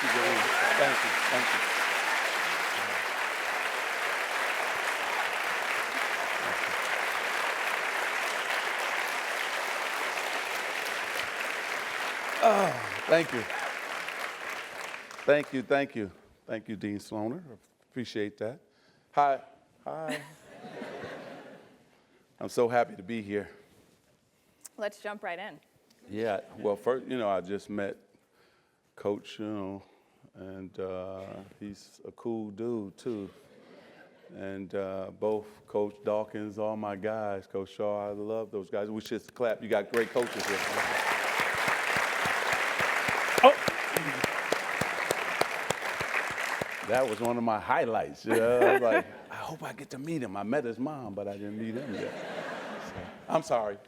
you, Dean. Thank you. Thank you. Oh, thank you. Thank you, thank you. Thank you, Dean Sloaner. Appreciate that. Hi. Hi. I'm so happy to be here. Let's jump right in. Yeah, well, first, I just met Coach, and he's a cool dude, too. And both Coach Dawkins, all my guys, Coach Shaw, I love those guys. We should clap. You got great coaches here. Oh! That was one of my highlights. I was like, I hope I get to meet him. I met his mom, but I didn't meet him yet. So, I'm sorry.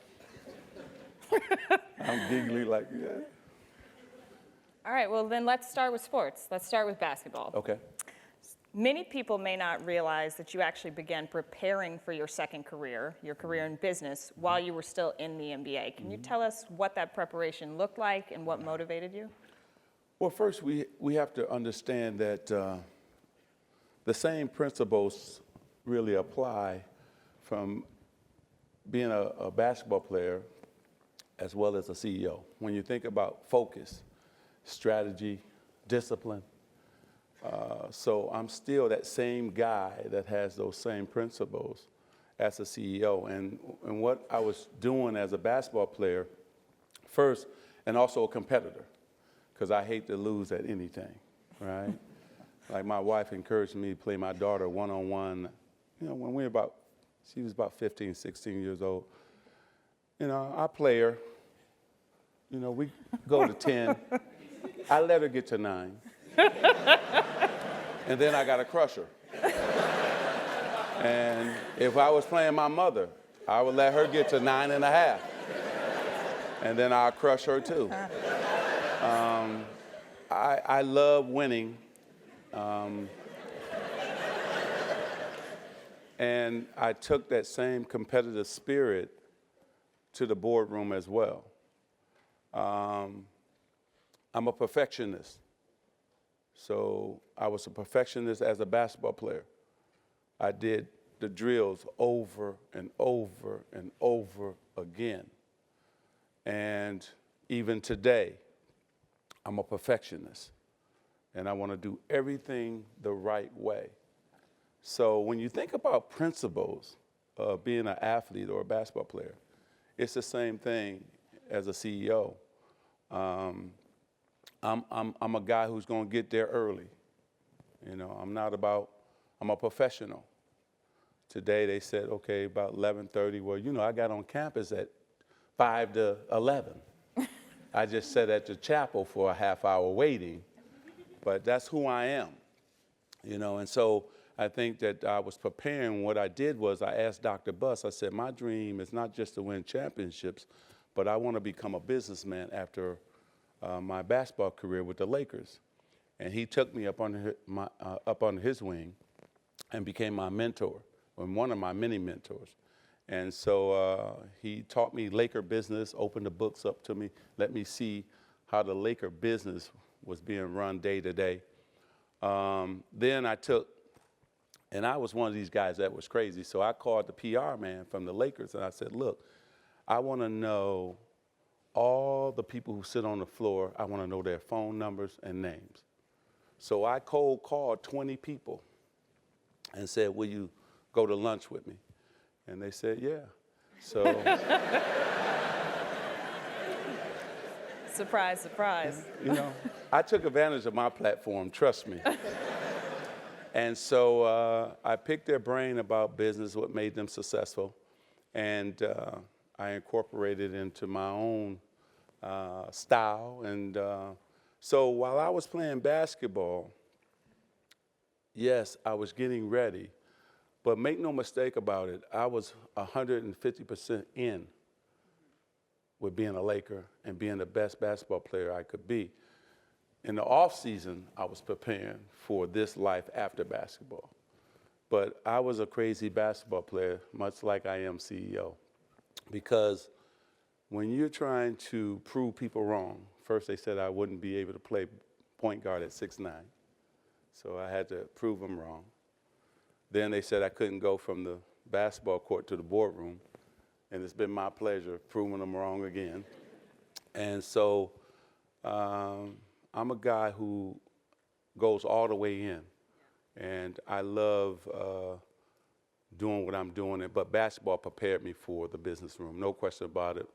I'm giggly like, yeah. All right, well, then let's start with sports. Let's start with basketball. Okay. Many people may not realize that you actually began preparing for your second career, your career in business, while you were still in the NBA. Can you tell us what that preparation looked like and what motivated you? Well, first, we have to understand that the same principles really apply from being a basketball player as well as a CEO. When you think about focus, strategy, discipline, so I'm still that same guy that has those same principles as a CEO. And what I was doing as a basketball player first, and also a competitor, because I hate to lose at anything, right? Like my wife encouraged me to play my daughter one-on-one, when she was about 15, 16 years old. I play her, we go to 10. I let her get to 9. And then I got to crush her. And if I was playing my mother, I would let her get to 9.5. And then I'll crush her too. I love winning. And I took that same competitive spirit to the boardroom as well. I'm a perfectionist. So I was a perfectionist as a basketball player. I did the drills over and over and over again. And even today, I'm a perfectionist. And I want to do everything the right way. So when you think about principles of being an athlete or a basketball player, it's the same thing as a CEO. I'm a guy who's going to get there early. I'm a professional. Today they said, okay, about 11:30. Well, I got on campus at 5 to 11. I just sat at the chapel for a half hour waiting, but that's who I am. And so I think that I was preparing. What I did was I asked Dr. Buss, I said, my dream is not just to win championships, but I want to become a businessman after my basketball career with the Lakers. And he took me up under his wing and became my mentor, and one of my many mentors. And so he taught me Laker business, opened the books up to me, let me see how the Laker business was being run day to day. Then and I was one of these guys that was crazy, so I called the PR man from the Lakers and I said, look, I want to know all the people who sit on the floor. I want to know their phone numbers and names. So I cold called 20 people and said, will you go to lunch with me? And they said, yeah. So Surprise, surprise. I took advantage of my platform, trust me. And so I picked their brain about business, what made them successful, and I incorporated it into my own style. And so while I was playing basketball, yes, I was getting ready, but make no mistake about it, I was 150% in with being a Laker and being the best basketball player I could be. In the off season, I was preparing for this life after basketball. But I was a crazy basketball player, much like I am CEO, because when you're trying to prove people wrong, first they said I wouldn't be able to play point guard at 6'9". So I had to prove them wrong. Then they said I couldn't go from the basketball court to the boardroom, and it's been my pleasure proving them wrong again. And so I'm a guy who goes all the way in, and I love doing what I'm doing, but basketball prepared me for the business room, no question about it.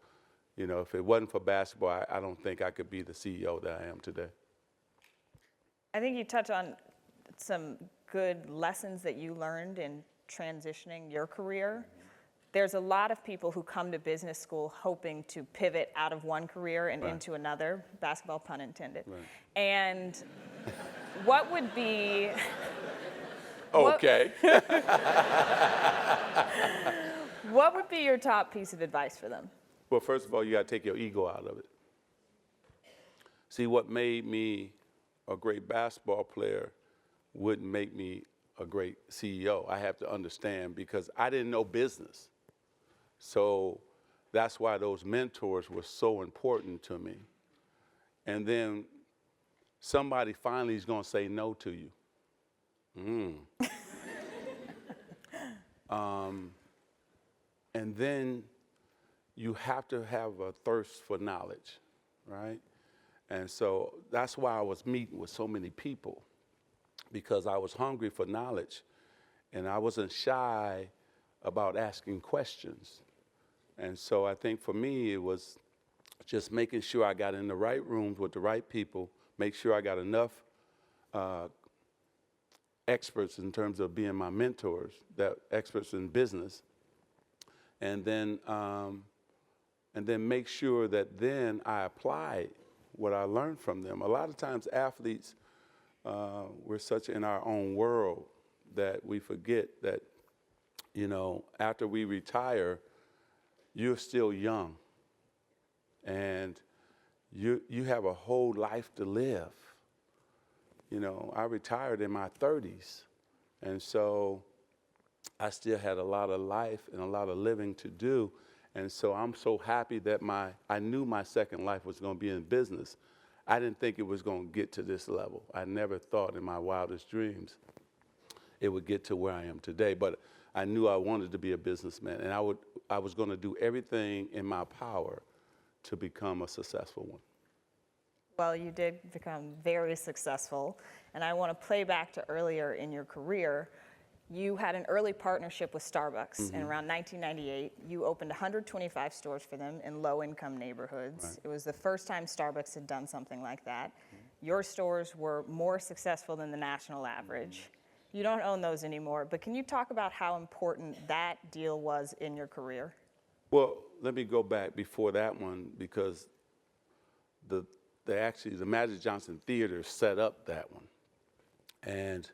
You know, if it wasn't for basketball, I don't think I could be the CEO that I am today. I think you touch on some good lessons that you learned in transitioning your career. There's a lot of people who come to business school hoping to pivot out of one career and into another, basketball pun intended. Right. And what would be... Okay. What would be your top piece of advice for them? Well, first of all, you got to take your ego out of it. See, what made me a great basketball player wouldn't make me a great CEO. I have to understand, because I didn't know business. So that's why those mentors were so important to me. And then somebody finally is going to say no to you. And then you have to have a thirst for knowledge, right? And so that's why I was meeting with so many people, because I was hungry for knowledge, and I wasn't shy about asking questions. And so I think for me, it was just making sure I got in the right rooms with the right people, make sure I got enough experts in terms of being my mentors, that experts in business, and then make sure that then I apply what I learned from them. A lot of times athletes, we're such in our own world that we forget that, you know, after we retire, you're still young, and you have a whole life to live. You know, I retired in my 30s, and so I still had a lot of life and a lot of living to do. And so I'm so happy that I knew my second life was going to be in business. I didn't think it was going to get to this level. I never thought in my wildest dreams it would get to where I am today. But I knew I wanted to be a businessman, and I was going to do everything in my power to become a successful one. Well, you did become very successful, and I want to play back to earlier in your career. You had an early partnership with Starbucks, and around 1998, you opened 125 stores for them in low-income neighborhoods. Right. It was the first time Starbucks had done something like that. Your stores were more successful than the national average. You don't own those anymore, but can you talk about how important that deal was in your career? Well, let me go back before that one, because the Magic Johnson Theater set up that one. And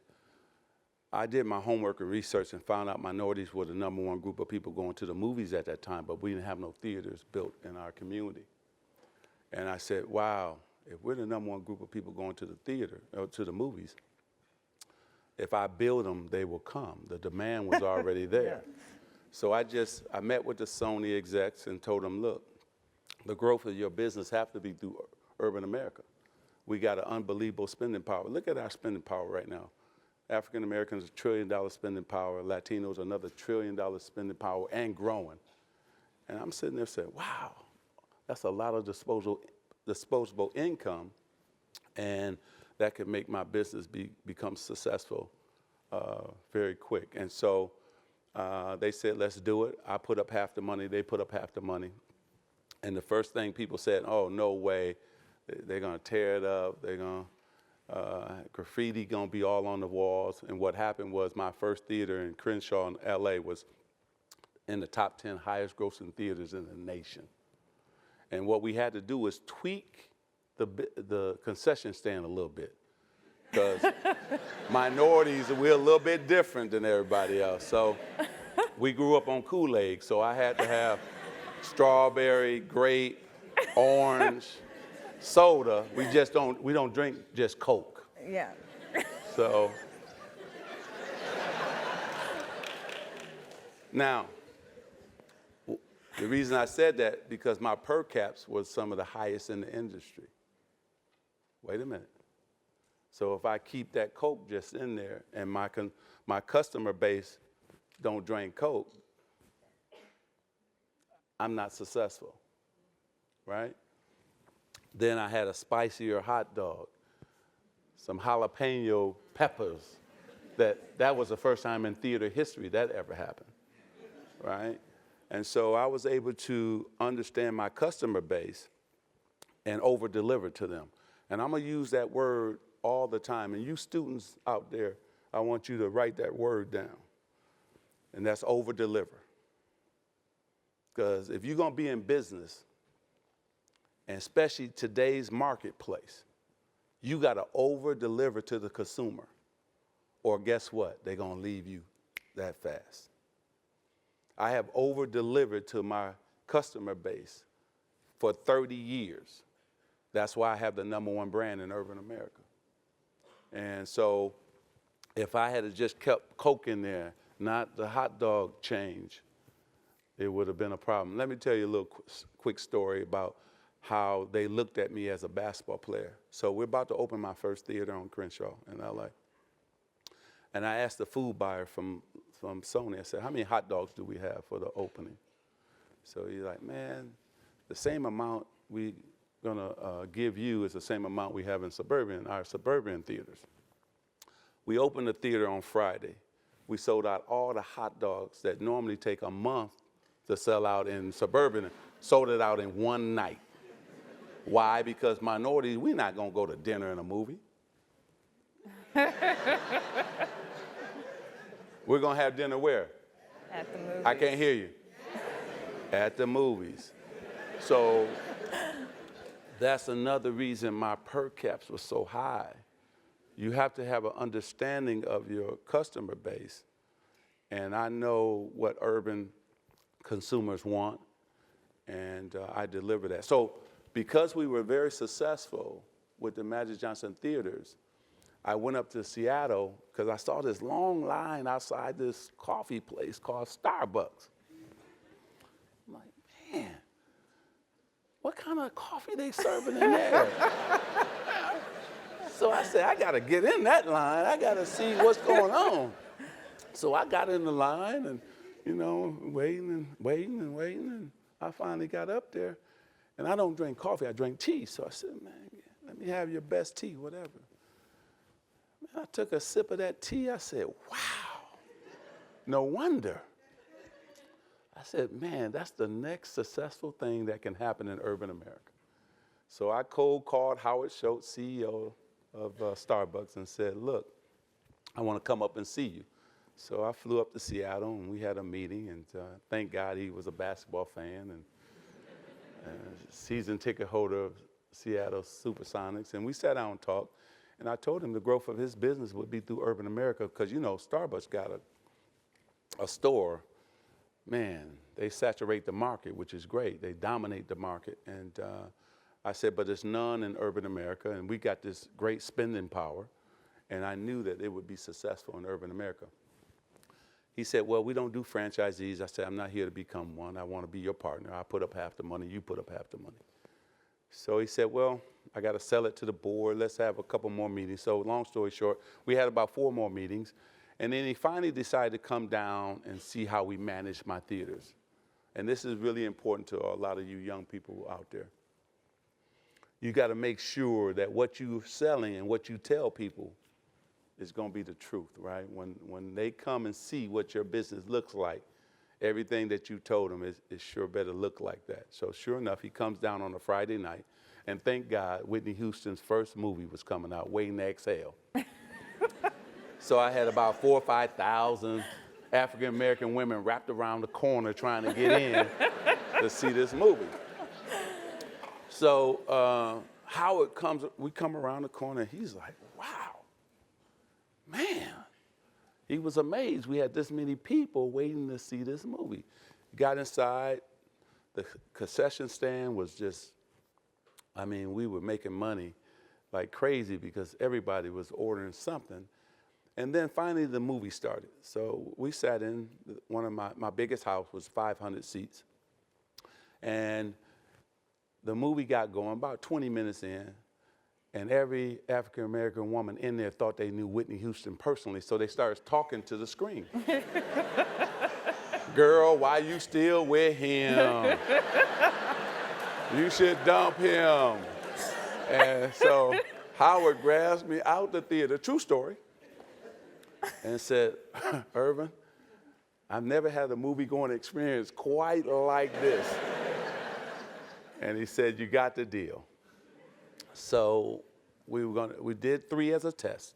I did my homework and research and found out minorities were the #1 group of people going to the movies at that time, but we didn't have no theaters built in our community. And I said, wow, if we're the #1 group of people going to the theater, or to the movies, if I build them, they will come. The demand was already there. Yeah. So I met with the Sony execs and told them, look, the growth of your business have to be through urban America. We got an unbelievable spending power. Look at our spending power right now. African Americans, $1 trillion spending power. Latinos, another $1 trillion spending power, and growing. And I'm sitting there saying, wow, that's a lot of disposable income, and that could make my business become successful very quick. And so they said, let's do it. I put up half the money, they put up half the money. And the first thing people said, oh, no way, they're gonna tear it up, they're gonna, graffiti gonna be all on the walls. And what happened was my first theater in Crenshaw in LA was in the top 10 highest grossing theaters in the nation. And what we had to do was tweak the concession stand a little bit, because minorities, we're a little bit different than everybody else. So we grew up on Kool-Aid, so I had to have strawberry, grape, orange, soda. We don't drink just Coke. Yeah. So now, the reason I said that, because my per caps was some of the highest in the industry. Wait a minute. So if I keep that Coke just in there and my customer base don't drink Coke, I'm not successful, right? Then I had a spicier hot dog, some jalapeno peppers. That was the first time in theater history that ever happened, right? And so I was able to understand my customer base and over-deliver to them. And I'm gonna use that word all the time. And you students out there, I want you to write that word down. And that's over-deliver. Because if you're gonna be in business, and especially today's marketplace, you gotta over-deliver to the consumer. Or guess what? They're gonna leave you that fast. I have over-delivered to my customer base for 30 years. That's why I have the #1 brand in urban America. And so if I had just kept Coke in there, not the hot dog change, it would have been a problem. Let me tell you a little quick story about how they looked at me as a basketball player. So we're about to open my first theater on Crenshaw in LA. And I asked the food buyer from Sony, I said, how many hot dogs do we have for the opening? So he's like, man, the same amount we gonna give you is the same amount we have in our suburban theaters. We opened the theater on Friday. We sold out all the hot dogs that normally take a month to sell out in suburban, sold it out in one night. Why? Because minorities, we're not gonna go to dinner and a movie. We're gonna have dinner where? At the movies. I can't hear you. At the movies. So that's another reason my per caps were so high. You have to have an understanding of your customer base. And I know what urban consumers want, and I deliver that. So because we were very successful with the Magic Johnson Theaters, I went up to Seattle because I saw this long line outside this coffee place called Starbucks. I'm like, man, what kind of coffee they serving in there? So I said, I gotta get in that line. I gotta see what's going on. So I got in the line and, waiting, and I finally got up there. And I don't drink coffee, I drink tea. So I said, man, let me have your best tea, whatever. Man, I took a sip of that tea. I said, wow, no wonder. I said, man, that's the next successful thing that can happen in urban America. So I cold called Howard Schultz, CEO of Starbucks, and said, look, I want to come up and see you. So I flew up to Seattle, and we had a meeting, and thank God he was a basketball fan and season ticket holder of Seattle Supersonics. And we sat down and talked, and I told him the growth of his business would be through urban America because, Starbucks got a store. Man, they saturate the market, which is great. They dominate the market. And I said, but there's none in urban America, and we got this great spending power, and I knew that it would be successful in urban America. He said, well, we don't do franchisees. I said, I'm not here to become one. I want to be your partner. I put up half the money, you put up half the money. So he said, well, I got to sell it to the board. Let's have a couple more meetings. So long story short, we had about 4 more meetings. And then he finally decided to come down and see how we manage my theaters. And this is really important to a lot of you young people out there. You got to make sure that what you're selling and what you tell people is going to be the truth, right? When they come and see what your business looks like, everything that you told them is sure better look like that. So sure enough, he comes down on a Friday night, and thank God Whitney Houston's first movie was coming out, Waiting to Exhale. So I had about 4,000 or 5,000 African-American women wrapped around the corner trying to get in to see this movie. So we come around the corner, he's like, wow, man. He was amazed we had this many people waiting to see this movie. Got inside, the concession stand was just, we were making money like crazy because everybody was ordering something. And then finally the movie started. So we sat in, one of my biggest house was 500 seats. And the movie got going about 20 minutes in, And every African-American woman in there thought they knew Whitney Houston personally, so they started talking to the screen. Girl, why you still with him? You should dump him. And so Howard grabs me out the theater, true story, and said, Earvin, I've never had a movie-going experience quite like this. And he said, you got the deal. So we did 3 as a test.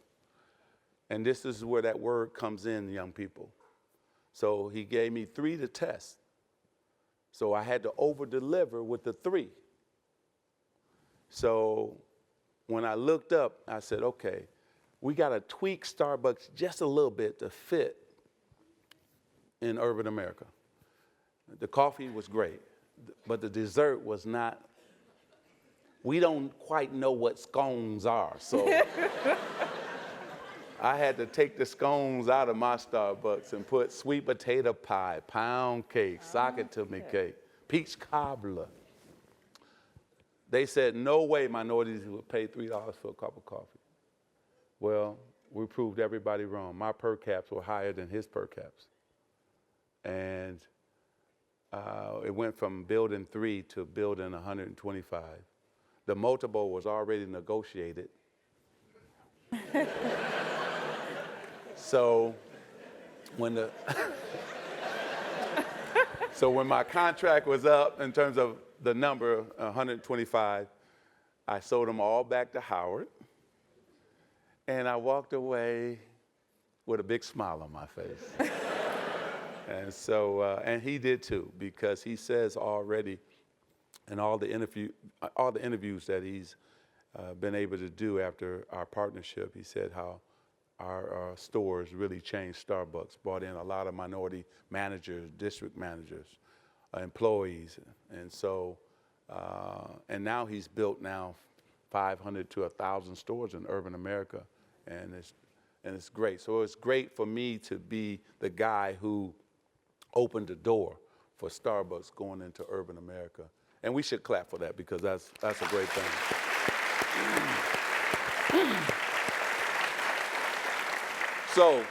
And this is where that word comes in, young people. So he gave me 3 to test. So I had to over-deliver with the 3. So when I looked up, I said, okay, we got to tweak Starbucks just a little bit to fit in urban America. The coffee was great, but the dessert was not. We don't quite know what scones are, so I had to take the scones out of my Starbucks and put sweet potato pie, pound cake, sock-it-to-me cake, peach cobbler. They said, no way minorities would pay $3 for a cup of coffee. Well, we proved everybody wrong. My per caps were higher than his per caps. And it went from building 3 to building 125. The multiple was already negotiated. So when my contract was up in terms of the number 125, I sold them all back to Howard, and I walked away with a big smile on my face. And so, and he did too, because he says already in all the interviews that he's been able to do after our partnership, he said how our stores really changed Starbucks, brought in a lot of minority managers, district managers, employees. And so, and now he's built now 500 to 1,000 stores in urban America, and it's great. So it's great for me to be the guy who opened the door for Starbucks going into urban America. And we should clap for that, because that's a great thing. So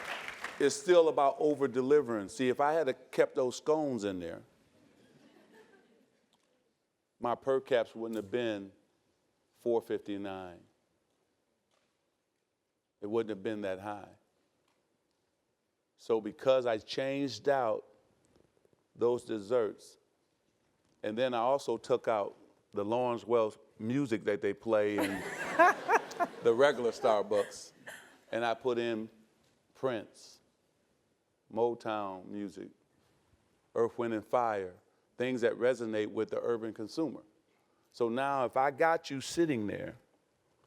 it's still about over-delivering. See, if I had kept those scones in there, my per caps wouldn't have been $4.59. It wouldn't have been that high. So because I changed out those desserts, and then I also took out the Lawrence Wells music that they play in the regular Starbucks, and I put in Prince, Motown music, Earth, Wind, and Fire, things that resonate with the urban consumer. So now if I got you sitting there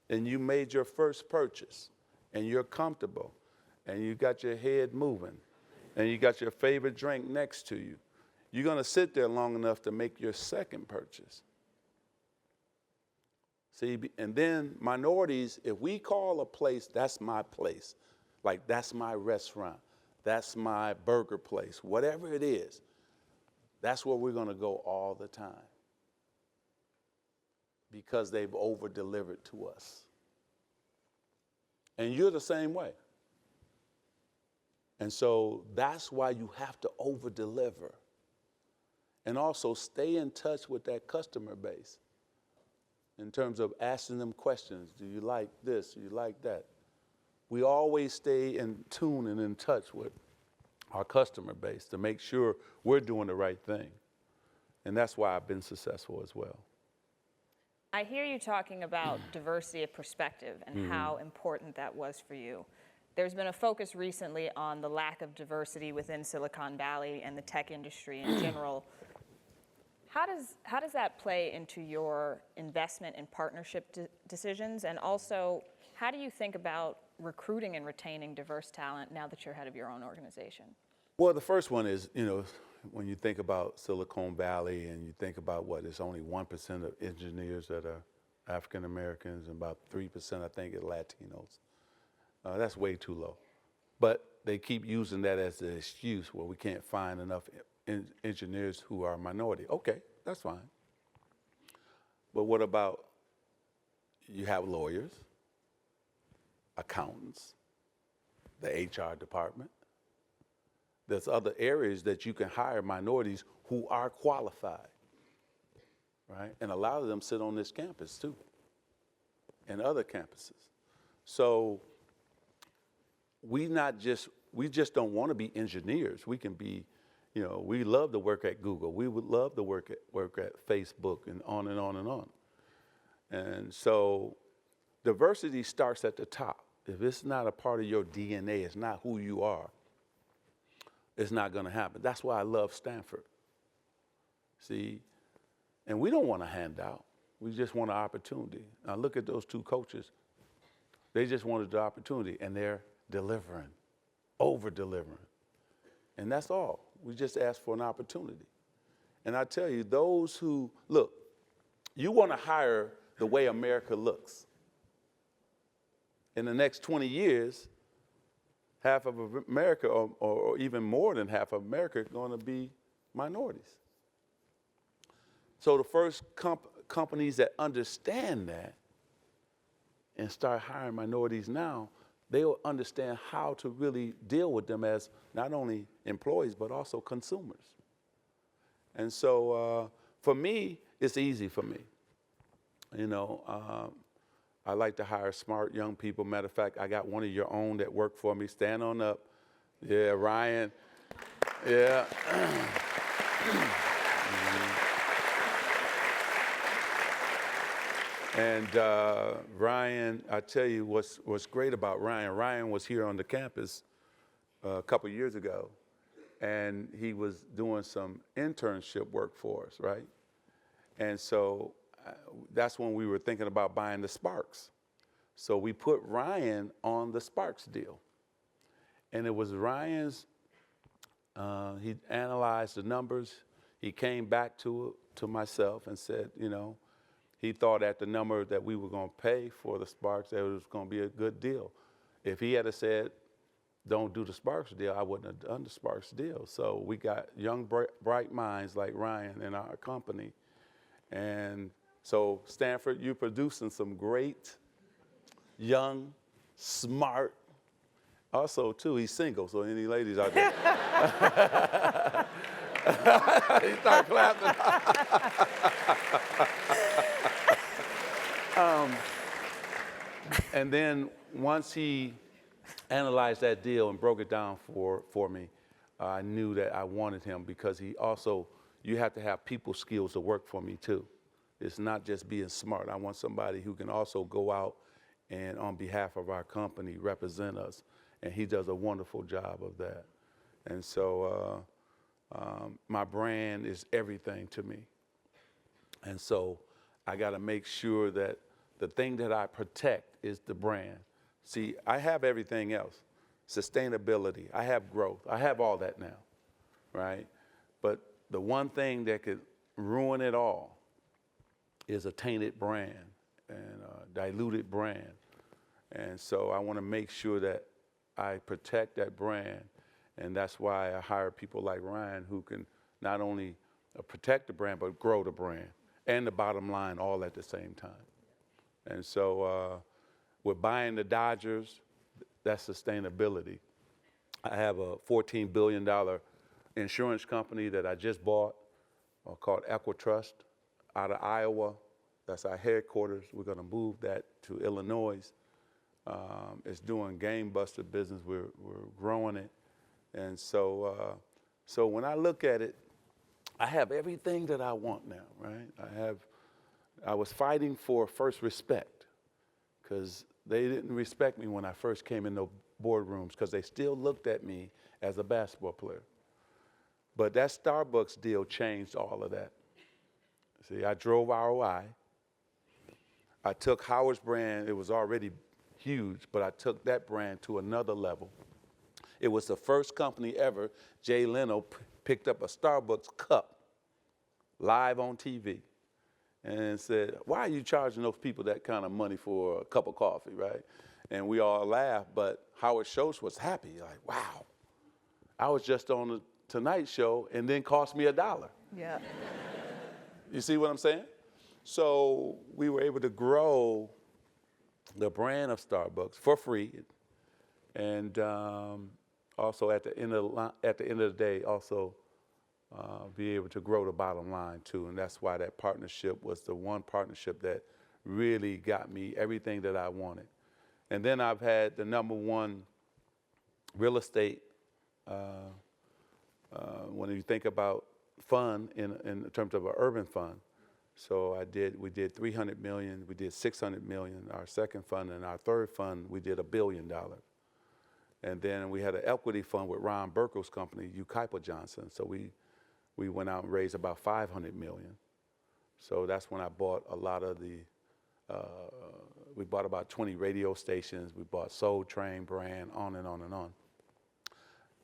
and you made your first purchase and you're comfortable and you got your head moving and you got your favorite drink next to you, you're going to sit there long enough to make your second purchase. See, and then minorities, if we call a place, that's my place, like that's my restaurant, that's my burger place, whatever it is, that's where we're going to go all the time, because they've over-delivered to us. And you're the same way. And so that's why you have to over-deliver. And also stay in touch with that customer base in terms of asking them questions. Do you like this? Do you like that? We always stay in tune and in touch with our customer base to make sure we're doing the right thing. And that's why I've been successful as well. I hear you talking about diversity of perspective and how important that was for you. There's been a focus recently on the lack of diversity within Silicon Valley and the tech industry in general. How does that play into your investment and partnership decisions? And also, how do you think about recruiting and retaining diverse talent now that you're head of your own organization? Well, the first one is, when you think about Silicon Valley and you think about it's only 1% of engineers that are African Americans and about 3%, I think, are Latinos. That's way too low. But they keep using that as an excuse, we can't find enough engineers who are minority. Okay, that's fine. But what about you have lawyers, accountants, the HR department. There's other areas that you can hire minorities who are qualified, right? And a lot of them sit on this campus too, and other campuses. So we just don't want to be engineers. We can be, we love to work at Google. We would love to work at Facebook and on and on and on. And so diversity starts at the top. If it's not a part of your DNA, it's not who you are, it's not going to happen. That's why I love Stanford. See, and we don't want a handout. We just want an opportunity. Now look at those two coaches. They just wanted the opportunity, and they're delivering, over-delivering. And that's all. We just ask for an opportunity. And I tell you, those who, look, you want to hire the way America looks. In the next 20 years, half of America, or even more than half of America, are going to be minorities. So the first companies that understand that and start hiring minorities now, they will understand how to really deal with them as not only employees, but also consumers. And so for me, it's easy for me. I like to hire smart young people. Matter of fact, I got one of your own that work for me. Stand on up. Yeah, Ryan. Yeah. And Ryan, I tell you what's great about Ryan. Ryan was here on the campus a couple years ago, and he was doing some internship work for us, right? And so that's when we were thinking about buying the Sparks. So we put Ryan on the Sparks deal. And it was Ryan's, he analyzed the numbers. He came back to myself and said, he thought at the number that we were going to pay for the Sparks, that it was going to be a good deal. If he had said, don't do the Sparks deal, I wouldn't have done the Sparks deal. So we got young, bright minds like Ryan in our company. And so Stanford, you're producing some great, young, smart, also too, he's single, so any ladies out there. He started clapping. And then once he analyzed that deal and broke it down for me, I knew that I wanted him because you have to have people skills to work for me too. It's not just being smart. I want somebody who can also go out and on behalf of our company represent us. And he does a wonderful job of that. And so my brand is everything to me. And so I got to make sure that the thing that I protect is the brand. See, I have everything else. Sustainability, I have growth, I have all that now, right? But the one thing that could ruin it all is a tainted brand and a diluted brand. And so I want to make sure that I protect that brand. And that's why I hire people like Ryan who can not only protect the brand, but grow the brand and the bottom line all at the same time. And so with buying the Dodgers, that's sustainability. I have a $14 billion insurance company that I just bought called Equitrust out of Iowa. That's our headquarters. We're going to move that to Illinois. It's doing game-buster business. We're growing it. And so when I look at it, I have everything that I want now, right? I was fighting for first respect because they didn't respect me when I first came in the boardrooms because they still looked at me as a basketball player. But that Starbucks deal changed all of that. See, I drove ROI. I took Howard's brand. It was already huge, but I took that brand to another level. It was the first company ever. Jay Leno picked up a Starbucks cup live on TV and said, why are you charging those people that kind of money for a cup of coffee, right? And we all laughed, but Howard Schultz was happy, like, wow. I was just on the Tonight Show and then cost me $1. Yeah. You see what I'm saying? So we were able to grow the brand of Starbucks for free, and also at the end of the day, also be able to grow the bottom line too. And that's why that partnership was the one partnership that really got me everything that I wanted. And then I've had the #1 real estate. When you think about fund in terms of an urban fund, so we did 300 million, we did 600 million, our second fund, and our third fund, we did $1 billion. And then we had an equity fund with Ron Burkle's company, Ukaipa Johnson. So we went out and raised about 500 million. So that's when I bought a lot of we bought about 20 radio stations, we bought Soul Train brand, on and on and on.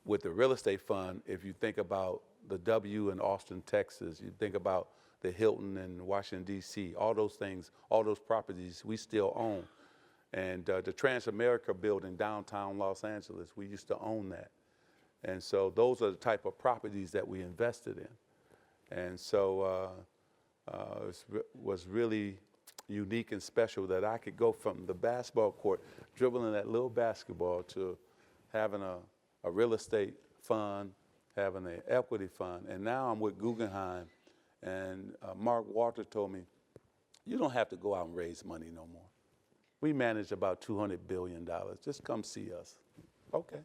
With the real estate fund, if you think about the W in Austin, Texas, you think about the Hilton in Washington, D.C., all those things, all those properties we still own. And the Transamerica building downtown Los Angeles, we used to own that. And so those are the type of properties that we invested in. And so it was really unique and special that I could go from the basketball court, dribbling that little basketball, to having a real estate fund, having an equity fund. And now I'm with Guggenheim, and Mark Walter told me, you don't have to go out and raise money no more. We manage about $200 billion. Just come see us. Okay.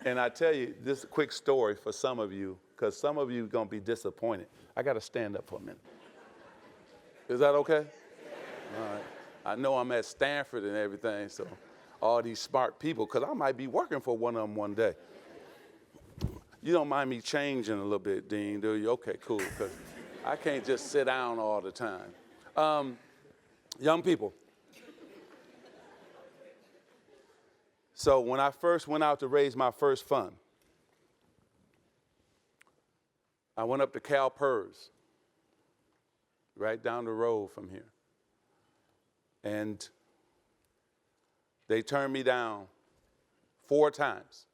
And I tell you, this is a quick story for some of you, because some of you are going to be disappointed. I got to stand up for a minute. Is that okay? All right. I know I'm at Stanford and everything, so all these smart people, because I might be working for one of them one day. You don't mind me changing a little bit, Dean, do you? Okay, cool, because I can't just sit down all the time. Young people. So when I first went out to raise my first fund, I went up to CalPERS, right down the road from here. And they turned me down 4 times.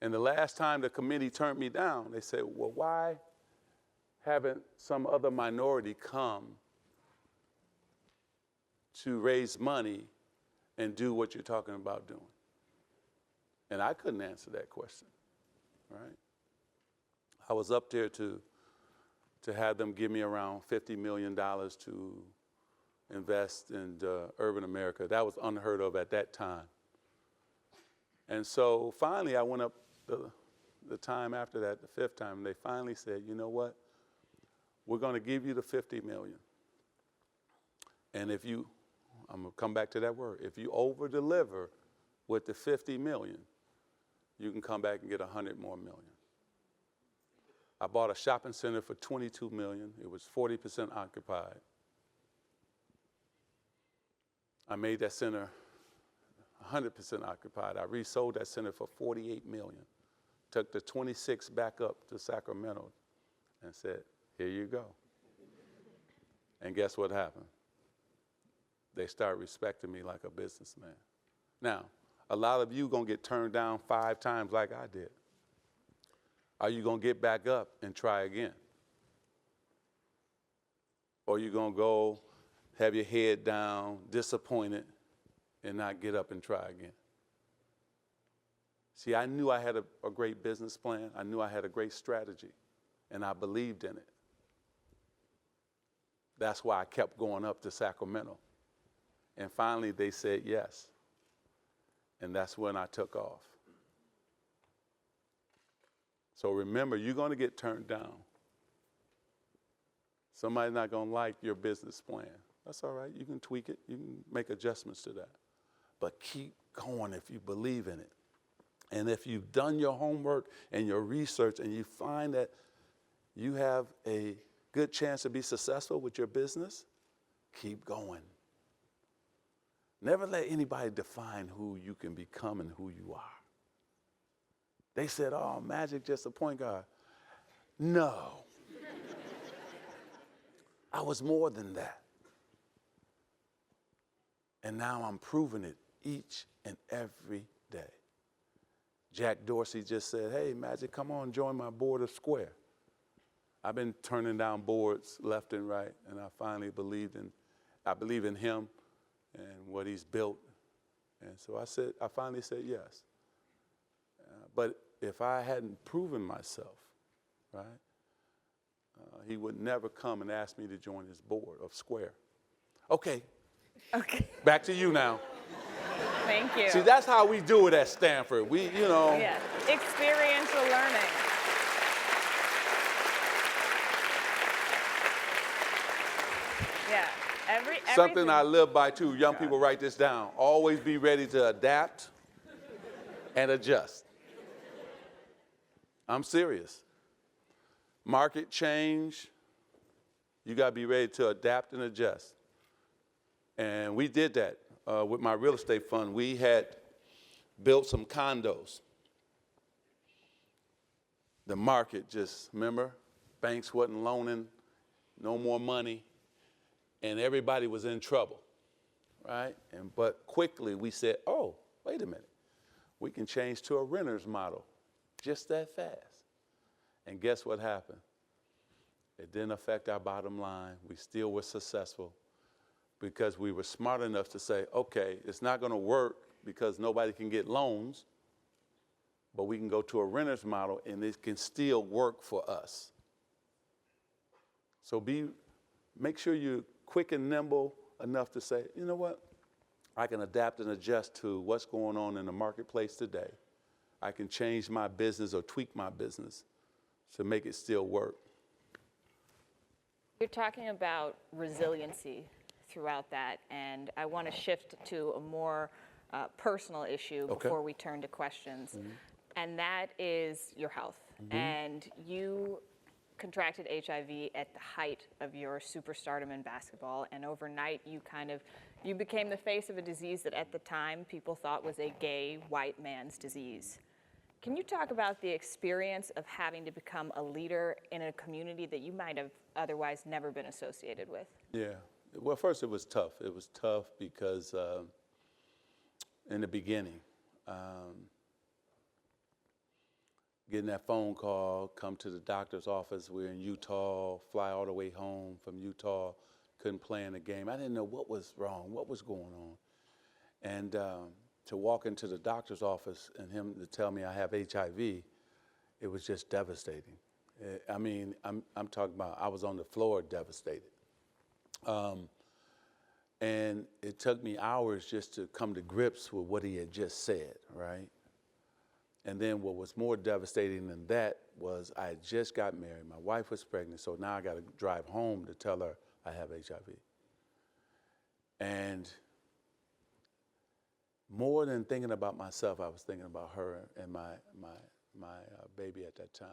And the last time the committee turned me down, they said, well, why haven't some other minority come to raise money and do what you're talking about doing? And I couldn't answer that question, right? I was up there to have them give me around $50 million to invest in urban America. That was unheard of at that time. And so finally I went up the time after that, the 5th time, and they finally said, you know what? We're going to give you the $50 million. And if you, I'm going to come back to that word, if you over-deliver with the $50 million, you can come back and get $100 more million. I bought a shopping center for $22 million. It was 40% occupied. I made that center 100% occupied. I resold that center for $48 million. Took the 26 back up to Sacramento and said, here you go. And guess what happened? They started respecting me like a businessman. Now, a lot of you gonna get turned down 5 times like I did. Are you gonna get back up and try again? Or you gonna go have your head down, disappointed, and not get up and try again? See, I knew I had a great business plan. I knew I had a great strategy, and I believed in it. That's why I kept going up to Sacramento. And finally, they said yes. And that's when I took off. So remember, you're going to get turned down. Somebody's not going to like your business plan. That's all right. You can tweak it. You can make adjustments to that. But keep going if you believe in it. And if you've done your homework and your research and you find that you have a good chance to be successful with your business, keep going. Never let anybody define who you can become and who you are. They said, oh, Magic just a point guard. No. I was more than that. And now I'm proving it each and every day. Jack Dorsey just said, hey, Magic, come on, join my board of Square. I've been turning down boards left and right, and I finally I believe in him and what he's built. And so I finally said yes. But if I hadn't proven myself, right, he would never come and ask me to join his board of Square. Okay, back to you now. Thank you. See, that's how we do it at Stanford. Yeah, experiential learning. Yeah, Something everything. I live by too. Young people, write this down. Always be ready to adapt and adjust. I'm serious. Market change, you got to be ready to adapt and adjust. And we did that with my real estate fund. We had built some condos. The market just, remember, banks wasn't loaning, no more money, and everybody was in trouble, right? But quickly we said, oh, wait a minute. We can change to a renter's model just that fast. And guess what happened? It didn't affect our bottom line. We still were successful because we were smart enough to say, okay, it's not going to work because nobody can get loans, but we can go to a renter's model and it can still work for us. So make sure you're quick and nimble enough to say, you know what? I can adapt and adjust to what's going on in the marketplace today. I can change my business or tweak my business to make it still work. You're talking about resiliency throughout that, and I want to shift to a more personal issue before we turn to questions, and that is your health. And you contracted HIV at the height of your superstardom in basketball, and overnight you became the face of a disease that at the time people thought was a gay white man's disease. Can you talk about the experience of having to become a leader in a community that you might have otherwise never been associated with? Yeah. Well, first it was tough. It was tough because in the beginning, getting that phone call, come to the doctor's office, we're in Utah, fly all the way home from Utah, couldn't play in the game. I didn't know what was wrong, what was going on. And to walk into the doctor's office and him to tell me I have HIV, it was just devastating. I mean, I'm talking about I was on the floor devastated. And it took me hours just to come to grips with what he had just said, right? And then what was more devastating than that was I had just got married. My wife was pregnant, so now I got to drive home to tell her I have HIV. And more than thinking about myself, I was thinking about her and my baby at that time.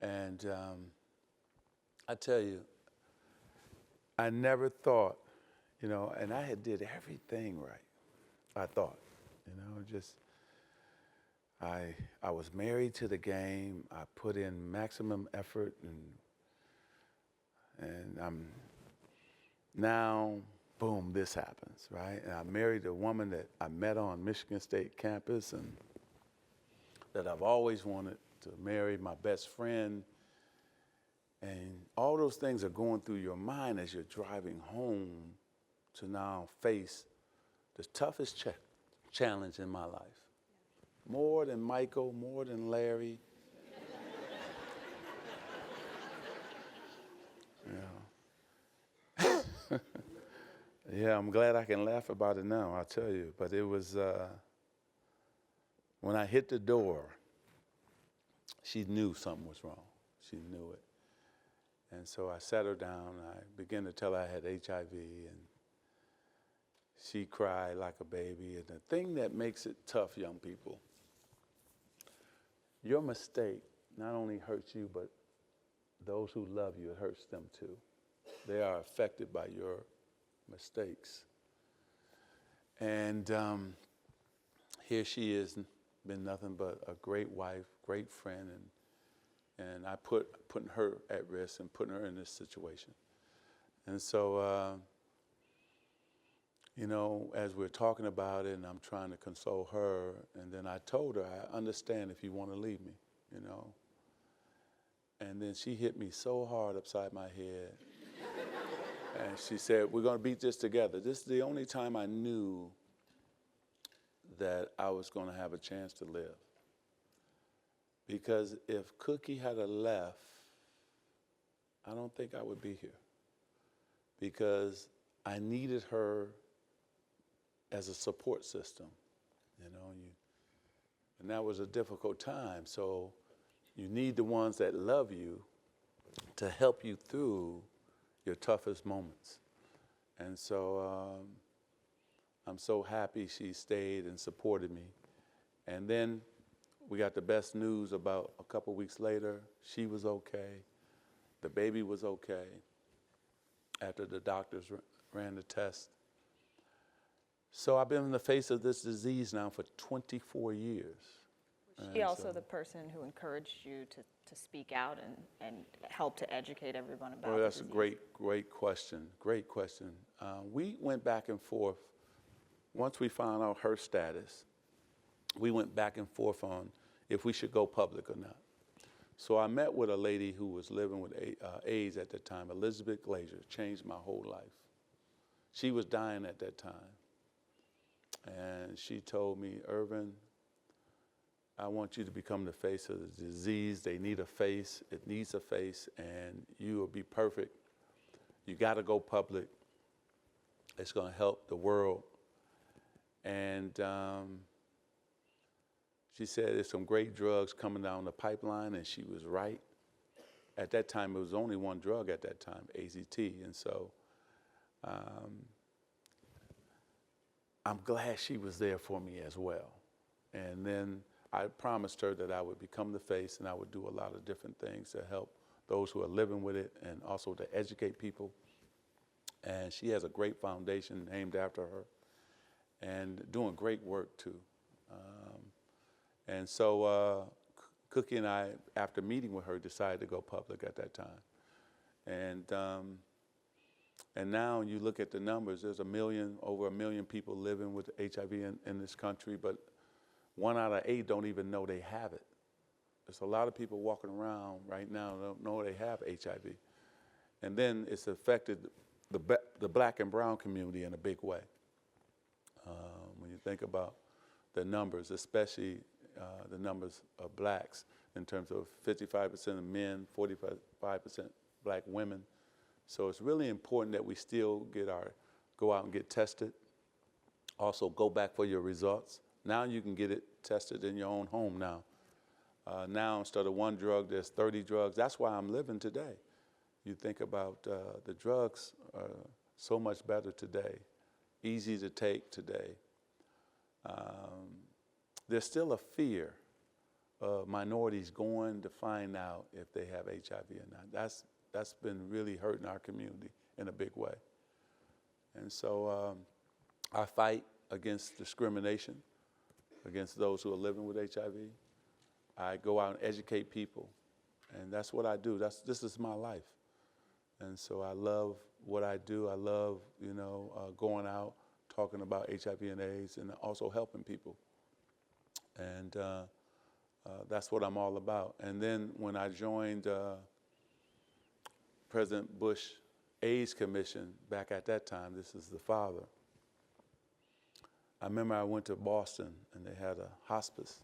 And I tell you, I never thought, and I had did everything right, I thought, just I was married to the game. I put in maximum effort, and I'm now, boom, this happens, right? And I married a woman that I met on Michigan State campus and that I've always wanted to marry, my best friend. And all those things are going through your mind as you're driving home to now face the toughest challenge in my life. More than Michael, more than Larry. Yeah, I'm glad I can laugh about it now, I'll tell you. But it was, when I hit the door, she knew something was wrong. She knew it. And so I sat her down, and I began to tell her I had HIV, and she cried like a baby. And the thing that makes it tough, young people, your mistake not only hurts you, but those who love you, it hurts them too. They are affected by your mistakes. And here she is, been nothing but a great wife, great friend, and I putting her at risk and putting her in this situation. And so, as we're talking about it, and I'm trying to console her, and then I told her, I understand if you want to leave me, And then she hit me so hard upside my head. And she said, we're going to beat this together. This is the only time I knew that I was going to have a chance to live. Because if Cookie had left, I don't think I would be here. Because I needed her as a support system, and that was a difficult time. So you need the ones that love you to help you through your toughest moments. And so I'm so happy she stayed and supported me. And then we got the best news about a couple weeks later. She was okay. The baby was okay after the doctors ran the test. So I've been in the face of this disease now for 24 years. Was she also the person who encouraged you to speak out and help to educate everyone about Well, that's the a disease? great question. Great question. We went back and forth. Once we found out her status, we went back and forth on if we should go public or not. So I met with a lady who was living with AIDS at the time, Elizabeth Glazier, changed my whole life. She was dying at that time. And she told me, Earvin, I want you to become the face of the disease. They need a face. It needs a face, and you will be perfect. You got to go public. It's going to help the world. And she said there's some great drugs coming down the pipeline, and she was right. At that time, it was only one drug at that time, AZT. And so I'm glad she was there for me as well. And then I promised her that I would become the face and I would do a lot of different things to help those who are living with it and also to educate people. And she has a great foundation named after her and doing great work too. And so Cookie and I, after meeting with her, decided to go public at that time. And now you look at the numbers, there's over a million people living with HIV in this country, but 1 out of 8 don't even know they have it. There's a lot of people walking around right now that don't know they have HIV. And then it's affected the black and brown community in a big way. When you think about the numbers, especially the numbers of blacks, in terms of 55% of men, 45% black women. So it's really important that we still go out and get tested. Also go back for your results. Now you can get it tested in your own home now. Now instead of one drug, there's 30 drugs. That's why I'm living today. You think about the drugs are so much better today, easy to take today. There's still a fear of minorities going to find out if they have HIV or not. That's been really hurting our community in a big way. And so I fight against discrimination against those who are living with HIV. I go out and educate people, and that's what I do. This is my life. And so I love what I do. I love, going out, talking about HIV and AIDS, and also helping people. And that's what I'm all about. And then when I joined President Bush AIDS Commission back at that time, this is the father, I remember I went to Boston and they had a hospice,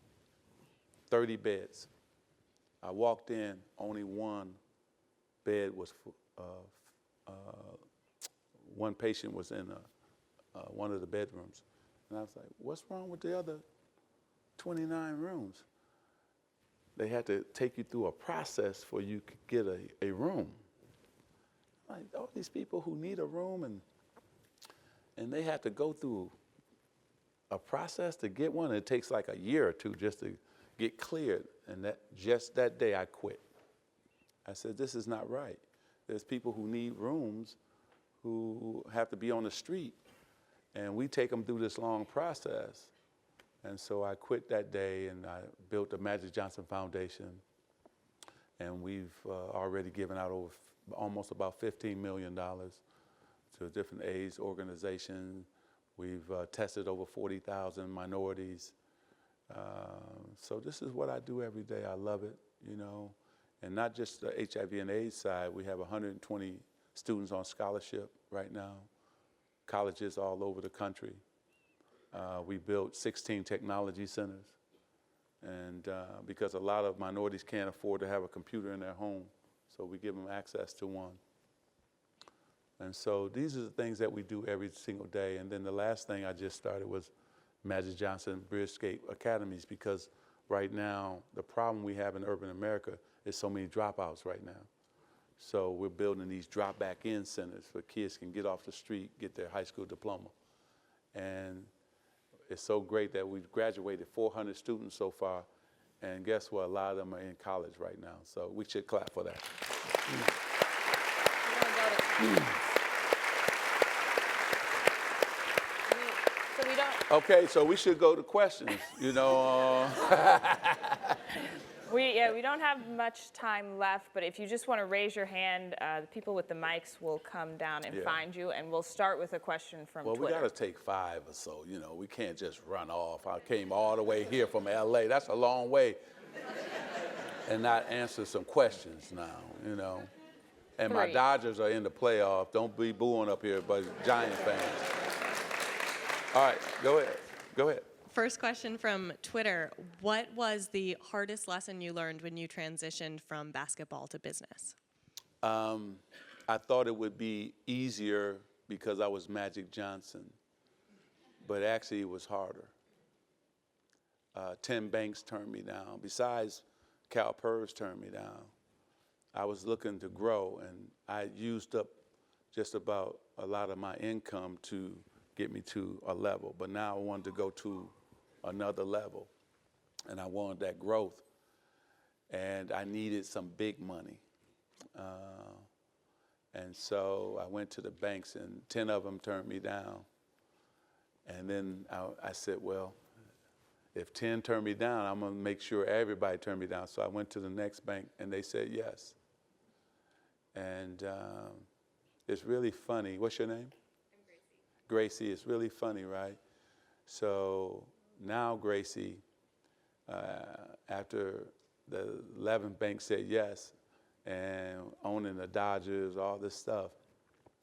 30 beds. I walked in, only one bed was, one patient was in one of the bedrooms. And I was like, what's wrong with the other 29 rooms? They had to take you through a process for you could get a room. Like, all these people who need a room and they have to go through a process to get one. It takes like a year or two just to get cleared. And just that day I quit. I said, this is not right. There's people who need rooms who have to be on the street, and we take them through this long process. And so I quit that day and I built the Magic Johnson Foundation, and we've already given out almost about $15 million to different AIDS organizations. We've tested over 40,000 minorities. So this is what I do every day. I love it, And not just the HIV and AIDS side, we have 120 students on scholarship right now, colleges all over the country. We built 16 technology centers. And because a lot of minorities can't afford to have a computer in their home, so we give them access to one. And so these are the things that we do every single day. And then the last thing I just started was Magic Johnson Bridgescape Academies, because right now the problem we have in urban America is so many dropouts right now. So we're building these drop back in centers where kids can get off the street, get their high school diploma. And it's so great that we've graduated 400 students so far, and guess what? A lot of them are in college right now, so we should clap for that. So we don't. Okay, so we should go to questions. You know, We don't have much time left, but if you just want to raise your hand, the people with the mics will come down and find you, and we'll start with a question from Twitter. Well, we got to take 5 or so. You know, we can't just run off. I came all the way here from LA. That's a long way. And not answer some questions now, you know. And 3. my Dodgers are in the playoff. Don't be booing up here, but Giant fans. All right, go ahead. Go ahead. First question from Twitter. What was the hardest lesson you learned when you transitioned from basketball to business? I thought it would be easier because I was Magic Johnson, but actually it was harder. 10 banks turned me down. Besides, CalPERS turned me down. I was looking to grow, and I used up just about a lot of my income to get me to a level, but now I wanted to go to another level, and I wanted that growth, and I needed some big money. And so I went to the banks, and 10 of them turned me down. And then I said, well, if 10 turned me down, I'm gonna make sure everybody turned me down. So I went to the next bank, and they said yes. And it's really funny. What's your name? I'm Gracie. Gracie, it's really funny, right? So now Gracie, after the 11th bank said yes, and owning the Dodgers, all this stuff,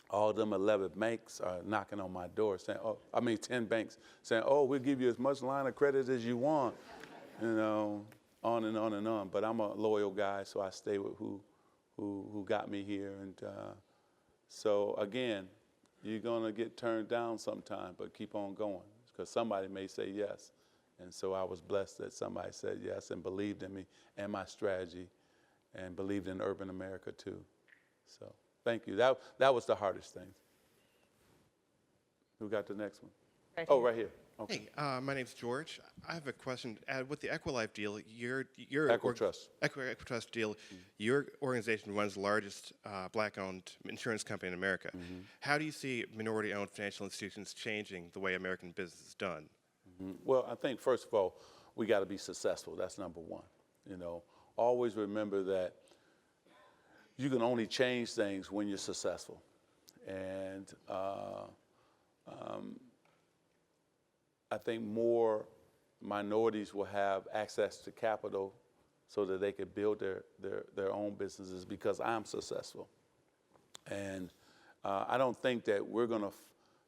all them 11 banks are knocking on my door saying, 10 banks saying, oh, we'll give you as much line of credit as you want, you know, on and on and on. But I'm a loyal guy, so I stay with who got me here. And so again, you're gonna get turned down sometime, but keep on going, because somebody may say yes. And so I was blessed that somebody said yes and believed in me and my strategy and believed in urban America too. So thank you. That was the hardest thing. Who got the next one? Right here. Okay. Hey, my name's George. I have a question. With the Equilife deal, your Equitrust deal, your organization runs the largest black-owned insurance company in America. Mm-hmm. How do you see minority-owned financial institutions changing the way American business is done? Mm-hmm. Well, I think first of all, we got to be successful. That's number one. You know, always remember that you can only change things when you're successful, and I think more minorities will have access to capital so that they could build their own businesses because I'm successful. And I don't think that we're going to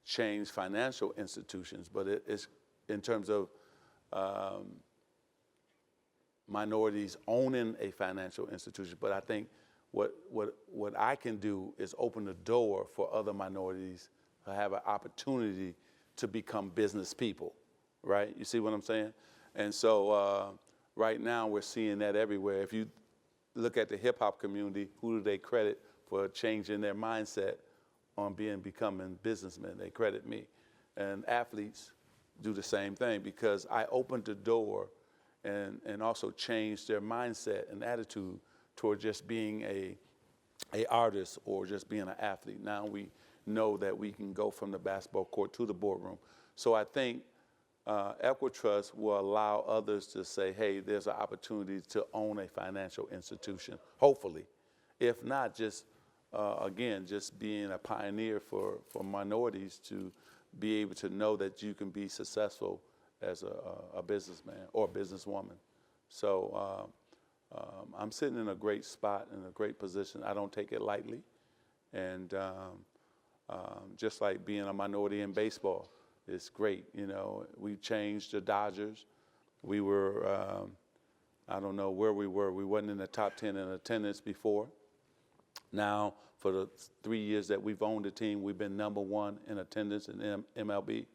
change financial institutions, but it's in terms of minorities owning a financial institution. But I think what I can do is open the door for other minorities to have an opportunity to become business people, right? You see what I'm saying? And so right now we're seeing that everywhere. If you look at the hip hop community, who do they credit for changing their mindset on becoming businessmen? They credit me. And athletes do the same thing because I opened the door and also changed their mindset and attitude toward just being a artist or just being an athlete. Now we know that we can go from the basketball court to the boardroom. So I think Equitrust will allow others to say, hey, there's an opportunity to own a financial institution, hopefully. If not, just, again, just being a pioneer for minorities to be able to know that you can be successful as a businessman or a businesswoman. So I'm sitting in a great spot, in a great position. I don't take it lightly. And just like being a minority in baseball, it's great. You know, we changed the Dodgers. We were, I don't know where we were. We wasn't in the top 10 in attendance before. Now, for the 3 years that we've owned the team, we've been number one in attendance in MLB,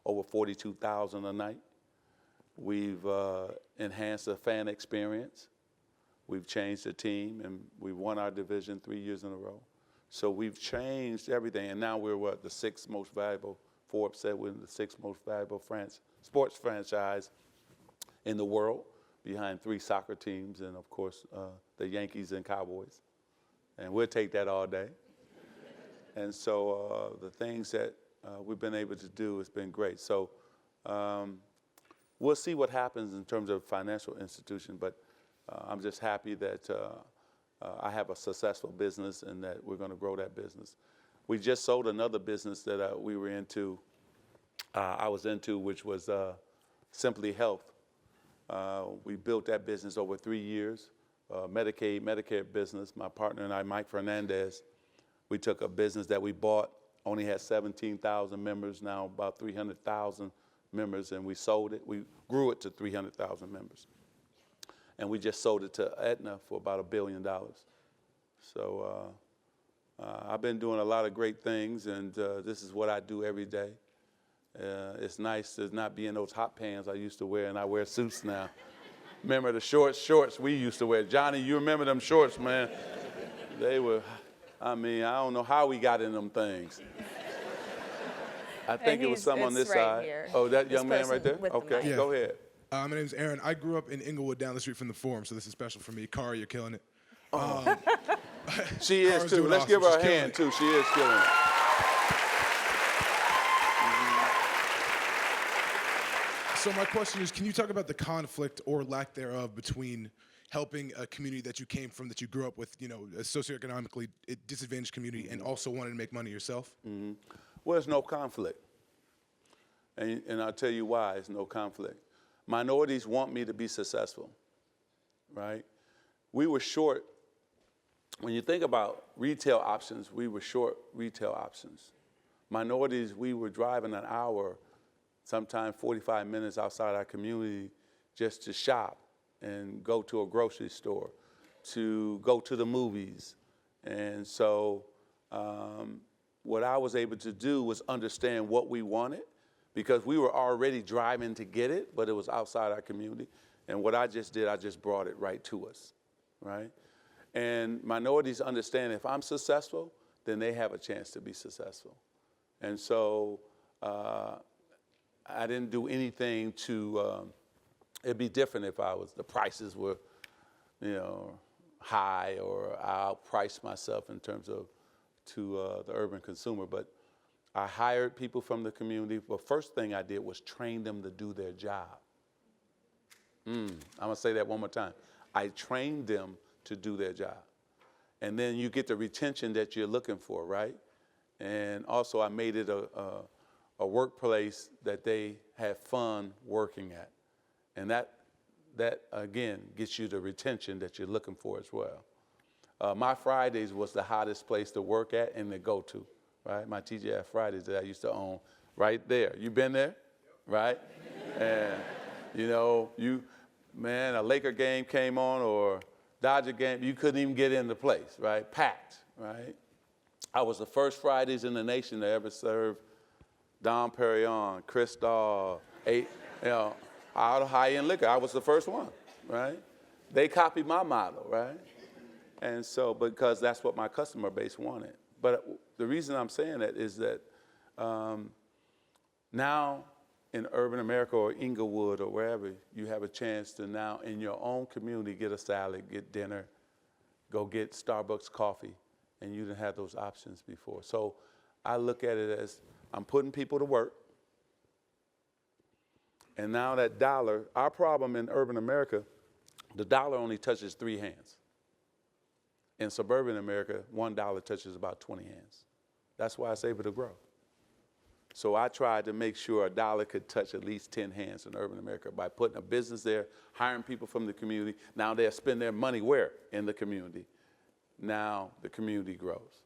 over 42,000 a night. We've enhanced the fan experience. We've changed the team, and we won our division 3 years in a row. So we've changed everything, and now we're the sixth most valuable. Forbes said we're the sixth most valuable sports franchise in the world, behind 3 soccer teams and, of course, the Yankees and Cowboys. And we'll take that all day. And so the things that we've been able to do has been great. So we'll see what happens in terms of financial institution, but I'm just happy that I have a successful business and that we're going to grow that business. We just sold another business that we were into, I was into, which was Simply Health. We built that business over 3 years, Medicaid, Medicare business. My partner and I, Mike Fernandez, we took a business that we bought, only had 17,000 members, now about 300,000 members, and we sold it. We grew it to 300,000 members. And we just sold it to Aetna for about $1 billion. So I've been doing a lot of great things, and this is what I do every day. It's nice to not be in those hot pants I used to wear, and I wear suits now. Remember the shorts we used to wear? Johnny, you remember them shorts, man? They were, I mean, I don't know how we got in them things. I think it was some on this right side. here. Oh, that This young man right person there? with the Okay, mic. go ahead. My name's Aaron. I grew up in Inglewood down the street from the Forum, so this is special for me. Cara, you're killing it. She is Cara's too. doing Let's awesome. give her She's a killing hand it. too. She is killing it. So my question is, can you talk about the conflict or lack thereof between helping a community that you came from, that you grew up with, you know, a socioeconomically disadvantaged community, and also wanting to make money yourself? Well, there's no conflict. And I'll tell you why there's no conflict. Minorities want me to be successful, right? We were short. When you think about retail options, we were short retail options. Minorities, we were driving an hour, sometimes 45 minutes outside our community just to shop and go to a grocery store, to go to the movies. And so what I was able to do was understand what we wanted, because we were already driving to get it, but it was outside our community. And what I just did, I just brought it right to us, right? And minorities understand if I'm successful, then they have a chance to be successful. And so I didn't do anything to, it'd be different if the prices were, you know, high, or I outpriced myself in terms of to the urban consumer. But I hired people from the community. The first thing I did was train them to do their job. I'm gonna say that one more time. I trained them to do their job. And then you get the retention that you're looking for, right? And also I made it a workplace that they have fun working at. And that again, gets you the retention that you're looking for as well. My Fridays was the hottest place to work at and to go to, right? My TGI Fridays that I used to own, right there. You been there, right? And you know, man, a Laker game came on or Dodger game, you couldn't even get in the place, right? Packed, right? I was the first Fridays in the nation to ever serve Dom Perignon, Cristal, all the high-end liquor. I was the first one, right? They copied my model, right? And so, because that's what my customer base wanted. But the reason I'm saying that is that now in urban America or Inglewood or wherever, you have a chance to now in your own community get a salad, get dinner, go get Starbucks coffee, and you didn't have those options before. So I look at it as I'm putting people to work, and now that dollar, our problem in urban America, the dollar only touches 3 hands. In suburban America, $1 touches about 20 hands. That's why it's able to grow. So I tried to make sure a dollar could touch at least 10 hands in urban America by putting a business there, hiring people from the community. Now they'll spend their money where? In the community. Now the community grows.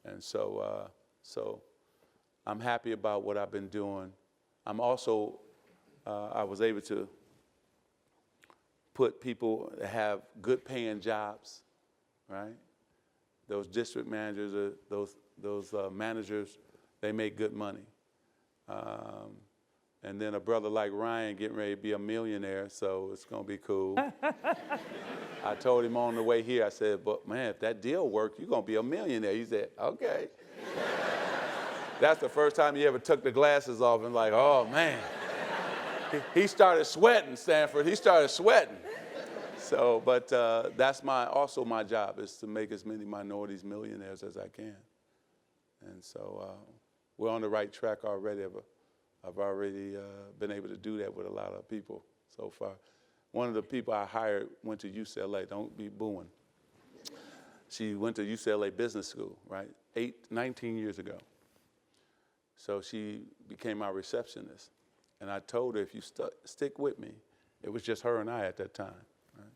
And so, I'm happy about what I've been doing. I'm also, I was able to put people that have good paying jobs, right? Those district managers, those managers, they make good money. And then a brother like Ryan getting ready to be a millionaire, so it's gonna be cool. I told him on the way here, I said, but man, if that deal worked, you're gonna be a millionaire. He said, okay. That's the first time he ever took the glasses off and like, oh man. He started sweating, Stanford, he started sweating. So, but that's also my job, is to make as many minorities millionaires as I can. And so we're on the right track already. I've already been able to do that with a lot of people so far. One of the people I hired went to UCLA. Don't be booing. She went to UCLA Business School, right? 19 years ago. So she became my receptionist. And I told her, if you stick with me, it was just her and I at that time, right?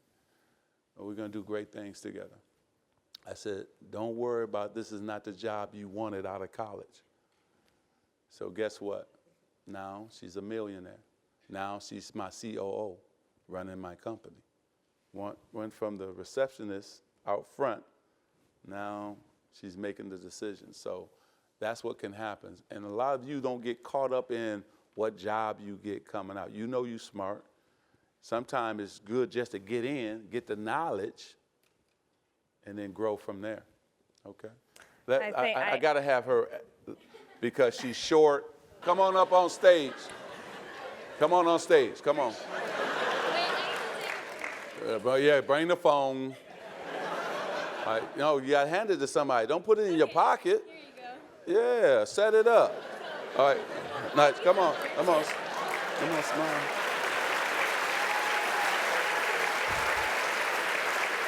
We're gonna do great things together. I said, don't worry about, this is not the job you wanted out of college. So guess what? Now she's a millionaire. Now she's my COO running my company. Went from the receptionist out front, now she's making the decisions. So that's what can happen. And a lot of you don't get caught up in what job you get coming out. You know you're smart. Sometimes it's good just to get in, get the knowledge, and then grow from there, okay? I gotta have her, because she's short. Come on up on stage. Come on stage, come on. But yeah, bring the phone. All right, no, you gotta hand it to somebody. Don't put it in your pocket. Here you go. Yeah, set it up. All right, nice, come on, smile.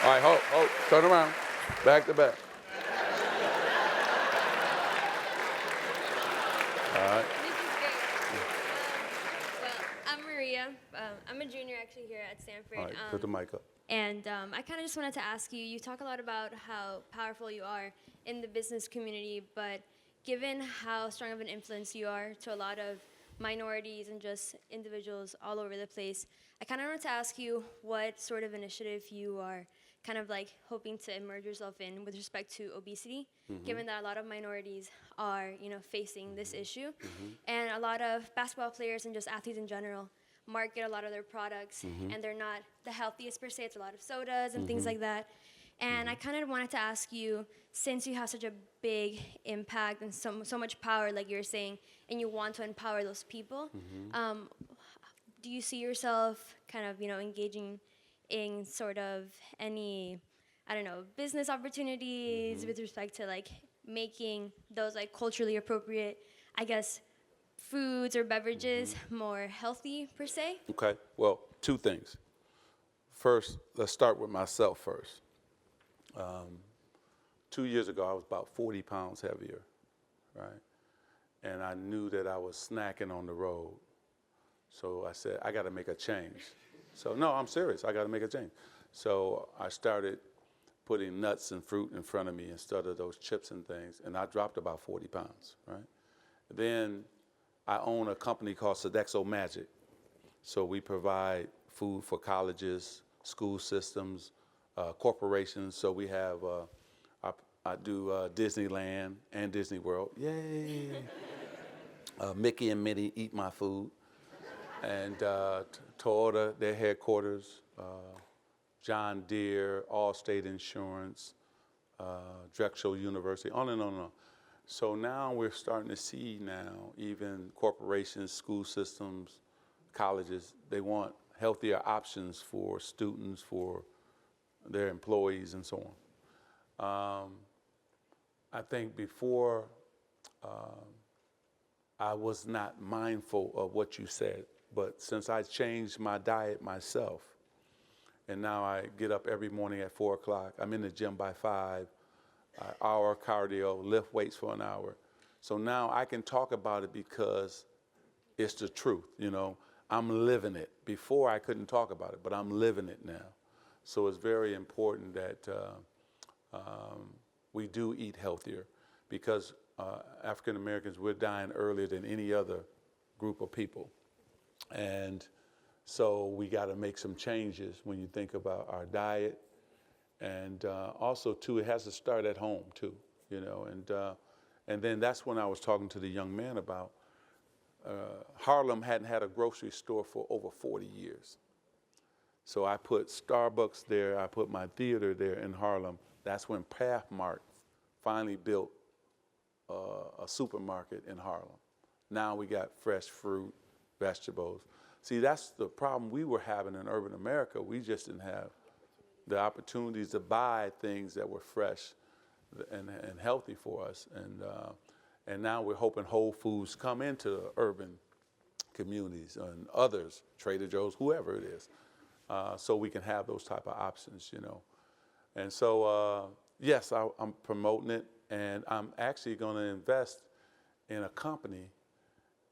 All right, hold, turn around, back to back. All right. This is great. Well, I'm Maria. I'm a junior actually here at Stanford. All right, put the mic up. And I kind of just wanted to ask you, you talk a lot about how powerful you are in the business community, but given how strong of an influence you are to a lot of minorities and just individuals all over the place, I kind of wanted to ask you what sort of initiative you are kind of like hoping to immerse yourself in with respect to obesity, given that a lot of minorities are, facing this issue. And a lot of basketball players and just athletes in general market a lot of their products, and they're not the healthiest per se. It's a lot of sodas and things like that. And I kind of wanted to ask you, since you have such a big impact and so much power, like you're saying, and you want to empower those people, do you see yourself kind of, engaging in sort of any, business opportunities with respect to like making those like culturally appropriate, I guess, foods or beverages more healthy per se? Okay, well, two things. First, let's start with myself first. 2 years ago, I was about 40 pounds heavier, right? And I knew that I was snacking on the road. So I said, I gotta make a change. So no, I'm serious, I gotta make a change. So I started putting nuts and fruit in front of me instead of those chips and things, and I dropped about 40 pounds, right? Then I own a company called Sodexo Magic. So we provide food for colleges, school systems, corporations. So we have, I do Disneyland and Disney World. Yay! Mickey and Minnie eat my food. And Toyota, their headquarters, John Deere, Allstate Insurance, Drexel University, on and on and on. So now we're starting to see now even corporations, school systems, colleges, they want healthier options for students, for their employees and so on. I think before I was not mindful of what you said, but since I changed my diet myself, and now I get up every morning at 4 o'clock, I'm in the gym by 5, hour cardio, lift weights for an hour. So now I can talk about it because it's the truth, I'm living it. Before I couldn't talk about it, but I'm living it now. So it's very important that we do eat healthier, because African Americans, we're dying earlier than any other group of people. And so we got to make some changes when you think about our diet. And also, too, it has to start at home, too, and then that's when I was talking to the young man about Harlem hadn't had a grocery store for over 40 years. So I put Starbucks there, I put my theater there in Harlem. That's when Pathmark finally built a supermarket in Harlem. Now we got fresh fruit, vegetables. See, that's the problem we were having in urban America. We just didn't have the opportunities to buy things that were fresh and healthy for us. And now we're hoping Whole Foods come into urban communities and others, Trader Joe's, whoever it is, so we can have those type of options, And so, yes, I'm promoting it, and I'm actually going to invest in a company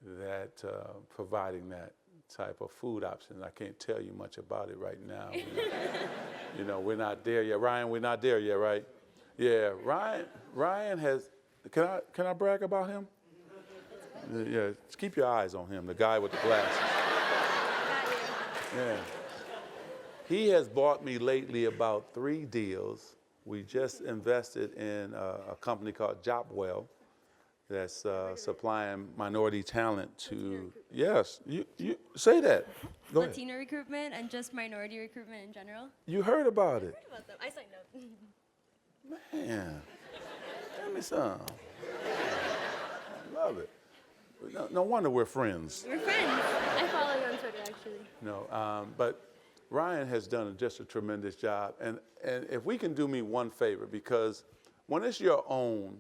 that providing that type of food option. I can't tell you much about it right now. We're not there yet. Ryan, we're not there yet, right? Yeah, Ryan has, can I brag about him? Yeah, just keep your eyes on him, the guy with the glasses. Yeah. He has bought me lately about 3 deals. We just invested in a company called Jobwell that's supplying minority talent to, yes, you say that. Go ahead. Latino recruitment and just minority recruitment in general. You heard about it. I heard about them. I signed up. Man, tell me some. Love it. No wonder we're friends. We're friends. I follow you on Twitter, actually. No, but Ryan has done just a tremendous job. And if we can do me one favor, because when it's your own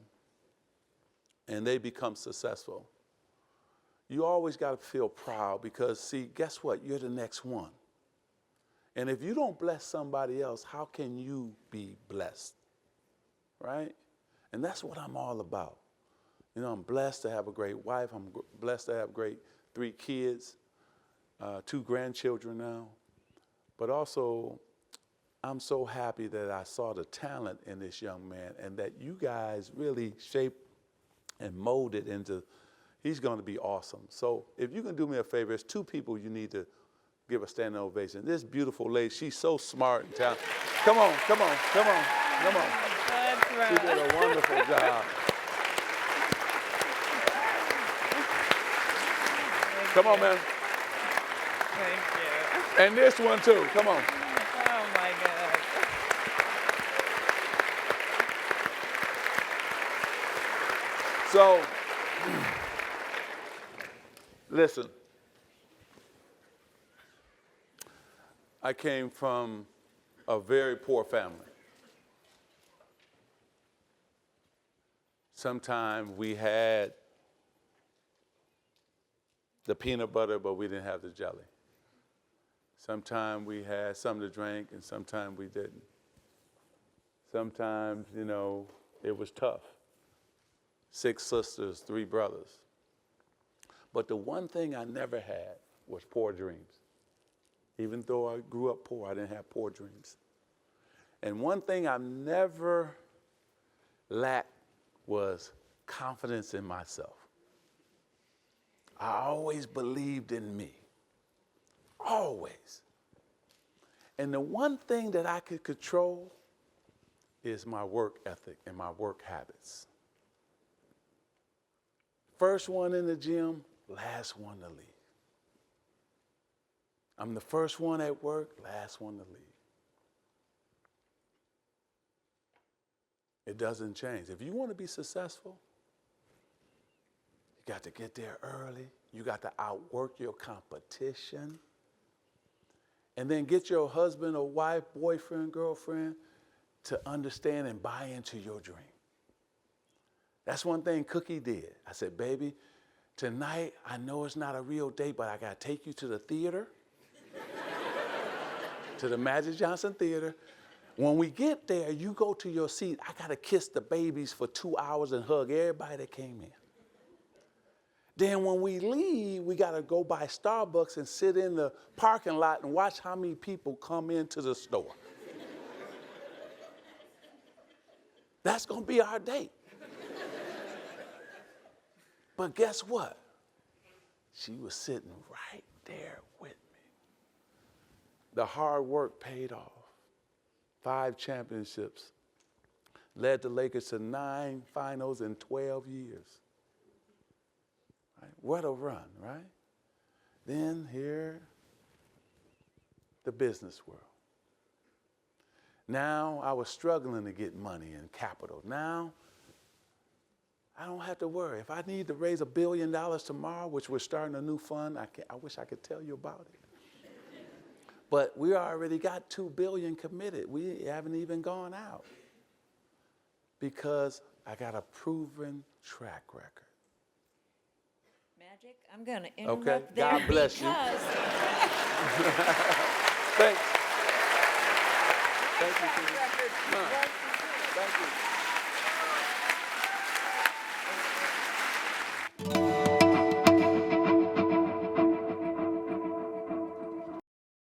and they become successful, you always got to feel proud, because, see, guess what? You're the next one. And if you don't bless somebody else, how can you be blessed? Right? And that's what I'm all about. I'm blessed to have a great wife. I'm blessed to have great 3 kids, 2 grandchildren now. But also, I'm so happy that I saw the talent in this young man, and that you guys really shaped and molded into, he's going to be awesome. So if you can do me a favor, there's 2 people you need to give a standing ovation. This beautiful lady, she's so smart and talented. Come on. That's right. She did a wonderful job. Come on, man. Thank you. And this one too. Come on. Oh my God. So, listen. I came from a very poor family. Sometimes we had the peanut butter, but we didn't have the jelly. Sometimes we had something to drink, and sometimes we didn't. Sometimes, it was tough. 6 sisters, 3 brothers. But the one thing I never had was poor dreams. Even though I grew up poor, I didn't have poor dreams. And one thing I never lacked was confidence in myself. I always believed in me. Always. And the one thing that I could control is my work ethic and my work habits. First one in the gym, last one to leave. I'm the first one at work, last one to leave. It doesn't change. If you want to be successful, you got to get there early. You got to outwork your competition. And then get your husband or wife, boyfriend, girlfriend to understand and buy into your dream. That's one thing Cookie did. I said, baby, tonight, I know it's not a real date, but I got to take you to the theater, to the Magic Johnson Theater. When we get there, you go to your seat. I got to kiss the babies for 2 hours and hug everybody that came in. Then when we leave, we got to go by Starbucks and sit in the parking lot and watch how many people come into the store. That's going to be our date. But guess what? She was sitting right there with me. The hard work paid off. 5 championships. Led the Lakers to 9 finals in 12 years. Right? What a run, right? Then here, the business world. Now I was struggling to get money and capital. Now I don't have to worry. If I need to raise $1 billion tomorrow, which we're starting a new fund, I wish I could tell you about it. But we already got $2 billion committed. We haven't even gone out because I got a proven track record. Magic, I'm going to interrupt Okay, there God bless you. because Thanks. track record was the truth. Thank you.